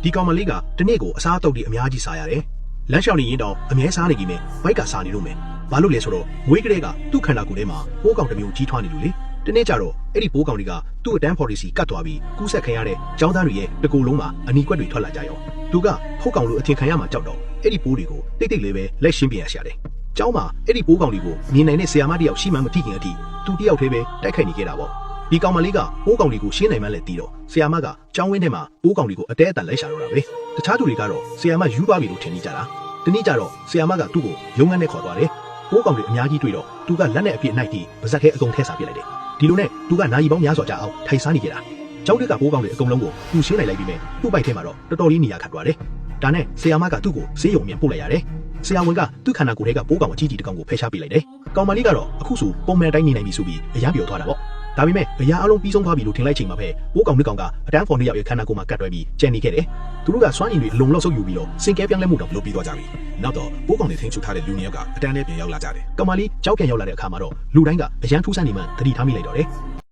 ဒီကောင်မလေးကတနေ့ကိုအစားအသောက်တွေအများကြီးစားရတယ်လမ်းလျှောက်နေရင်တော့အမြဲစားနေကြီးမယ်ဘိုက်ကစားနေလို့မယ်ဘာလို့လဲဆိုတော့မွေးကလေးကသူ့ခန္ဓာကိုယ်ထဲမှာပိုးကောင်တစ်မျိုးကြီးထွားနေလို့လေတနေ့ကျတော့အဲ့ဒီပိုးကောင်တွေကသူ့အတန်းဖော်ရီစီကတ်သွားပြီးကူးဆက်ခံရတဲ့ចောင်းသားတွေရဲ့တကူလုံးမှာအနီကွက်တွေထွက်လာကြရောသူကဟုတ်ကောင်လိုအထင်ခံရမှာကြောက်တော့အဲ့ဒီပိုးတွေကိုတိတ်တိတ်လေးပဲလက်ရှင်းပြန်ရရှာတယ်เจ้าမှာအဲ့ဒီပိုးကောင်တွေကိုမြင်နိုင်တဲ့ဆရာမတယောက်ရှိမှမသိခင်အထိသူတယောက်တည်းပဲတိုက်ခိုက်နေခဲ့တာပေါ့ဒီကောင်မလေးကပိုးကောင်တွေကိုရှင်းနိုင်မှလည်းတီးတော့ဆရာမကเจ้าဝင်းထဲမှာပိုးကောင်တွေကိုအတဲအတန်လိုက်ရှာတော့တာပဲတခြားသူတွေကတော့ဆရာမယူပါပြီလို့ထင်နေကြတာဒီနေ့ကျတော့ဆရာမကသူ့ကိုရုံငန်းနဲ့ခေါ်သွားတယ်ပိုးကောင်တွေအများကြီးတွေ့တော့သူကလက်နဲ့အပြစ်နိုင်ပြီးပါဇက်ခဲအကုန်ထဲစားပစ်လိုက်တယ်ဒီလိုနဲ့သူကနာရီပေါင်းများစွာကြာအောင်ထိုင်စားနေကြတာเจ้าတွေကပိုးကောင်တွေအကုန်လုံးကိုသူရှင်းလိုက်ပြီးမယ်သူ့ပိုက်ထဲမှာတော့တော်တော်လေးနေရာခတ်သွားတယ်ဒါနဲ့ဆရာမကသူ့ကိုဆေးရုံမြန်ပို့လိုက်ရတယ်ဆရာဝန်ကသူ့ခန္ဓာကိုယ်ထဲကပိုးကောင်အကြီးကြီးတစ်ကောင်ကိုဖယ်ရှားပေးလိုက်တယ်။ကောင်မလေးကတော့အခုဆိုပုံမှန်တိုင်းနေနိုင်ပြီဆိုပြီးအရန်ပြောသွားတာပေါ့။ဒါပေမဲ့အရာအလုံးပြီးဆုံးသွားပြီလို့ထင်လိုက်ချိန်မှာပဲပိုးကောင်တစ်ကောင်ကအတန်းဖော်နှစ်ယောက်ရဲ့ခန္ဓာကိုယ်မှာကတ်တွဲပြီးကျန်နေခဲ့တယ်။သူတို့ကစွမ်းရည်တွေအလုံးလောက်ဆုပ်ယူပြီးတော့စင်ကဲပြောင်းလဲမှုတော့လုပ်ပြီးသွားကြပြီ။နောက်တော့ပိုးကောင်တွေထင်းချူထားတဲ့လူနှစ်ယောက်ကအတန်းနဲ့ပြန်ရောက်လာကြတယ်။ကောင်မလေးကြောက်ပြန်ရောက်လာတဲ့အခါမှာတော့လူတိုင်းကအရန်ထူးဆန်းနေမှသတိထားမိလိုက်တော့တယ်။